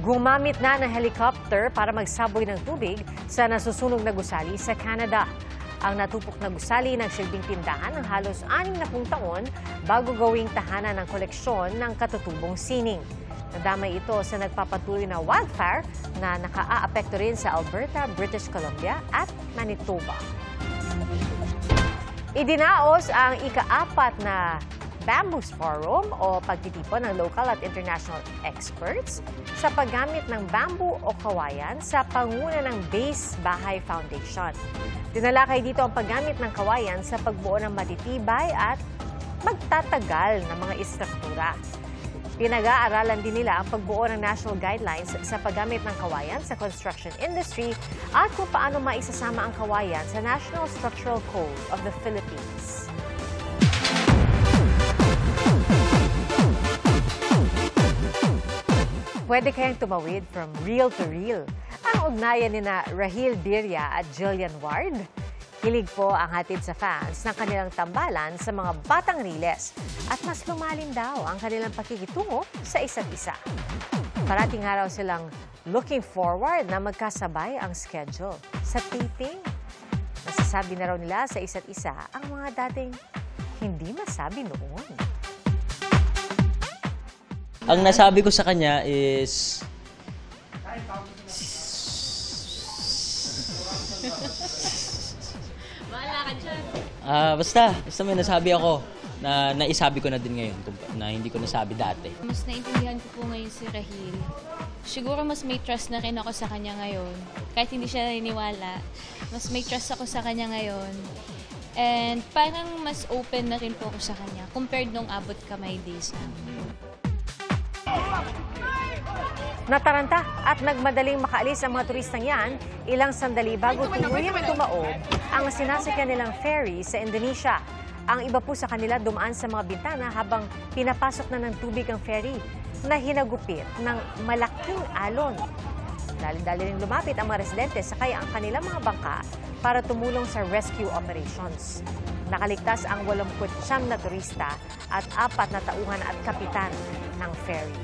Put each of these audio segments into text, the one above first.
Gumamit na ng helicopter para magsaboy ng tubig sa nasusunog na gusali sa Canada. Ang natupok na gusali nagsilbing tindahan ng halos 60 taon bago gawing tahanan ng koleksyon ng katutubong sining. Nadamay ito sa nagpapatuloy na wildfire na nakaaapekto rin sa Alberta, British Columbia at Manitoba. Idinaos ang ika-4 na Bamboos Forum o pagtitipon ng local at international experts sa paggamit ng bamboo o kawayan sa panguna ng Base Bahay Foundation. Tinalakay dito ang paggamit ng kawayan sa pagbuo ng matitibay at magtatagal na mga istruktura. Pinag-aaralan din nila ang pagbuo ng national guidelines sa paggamit ng kawayan sa construction industry at kung paano maisasama ang kawayan sa National Structural Code of the Philippines. Pwede kayang tumawid from real to real ang ugnayan ni na Rahil Birria at Jillian Ward. Hilig po ang hatid sa fans ng kanilang tambalan sa mga batang riles at mas lumalim daw ang kanilang pakikitungo sa isa't isa. Parating araw silang looking forward na magkasabay ang schedule. Sa taping, nasasabi na raw nila sa isa't isa ang mga dating hindi masabi noon. Ang nasabi ko sa kanya is basta may nasabi ako na naisabi ko na din ngayon na hindi ko nasabi dati. Mas naintindihan ko po ngayon si Rahil. Siguro mas may trust na rin ako sa kanya ngayon. Kahit hindi siya naniniwala, mas may trust ako sa kanya ngayon. And parang mas open na rin po ako sa kanya compared nung abot kamay days namin. Nataranta at nagmadaling makaalis ang mga turistang yan ilang sandali bago tuluyang tumaob ang sinasakyan nilang ferry sa Indonesia. Ang iba po sa kanila dumaan sa mga bintana habang pinapasok na ng tubig ang ferry na hinagupit ng malaking alon. Dali-dali rin lumapit ang mga residente sakay ang kanilang mga bangka para tumulong sa rescue operations. Nakaligtas ang 89 na turista at 4 na tauhan at kapitan ng ferry.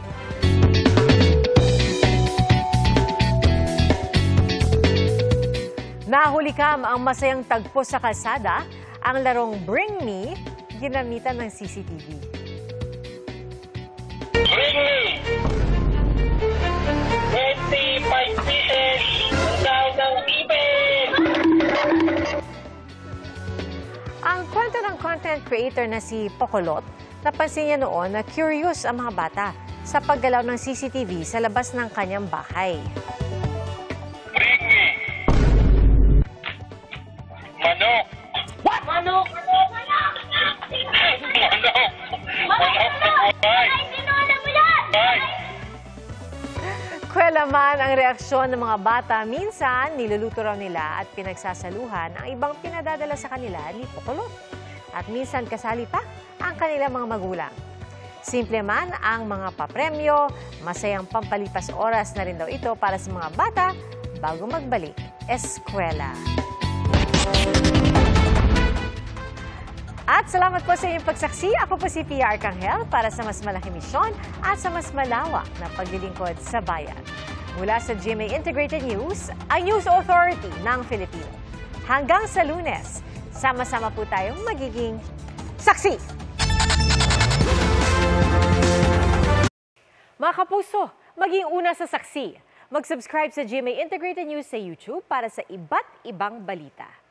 Nahulikam ang masayang tagpo sa kalsada, ang larong Bring Me, ginamitan ng CCTV. Bring Me! 25 pieces! Daw ng ibig! Ang kwento ng content creator na si Pocolot, napansin niya noon na curious ang mga bata sa paggalaw ng CCTV sa labas ng kanyang bahay. Manok! What? Manok! Manok! Manok! Manok! Bye! Kwelaman ang reaksyon ng mga bata. Minsan, niluluto raw nila at pinagsasaluhan ang ibang pinadadala sa kanila ni Pocolot. At minsan kasali pa ang kanilang mga magulang. Simple man ang mga papremyo, masayang pampalipas oras na rin daw ito para sa mga bata bago magbalik eskwela. At salamat po sa inyong pagsaksi. Ako po si Pia Arcangel para sa mas malaking misyon at sa mas malawak na paglilingkod sa bayan. Mula sa GMA Integrated News, ang News Authority ng Filipino. Hanggang sa Lunes, sama-sama po tayong magiging saksi! Mga kapuso, maging una sa saksi. Mag-subscribe sa GMA Integrated News sa YouTube para sa iba't ibang balita.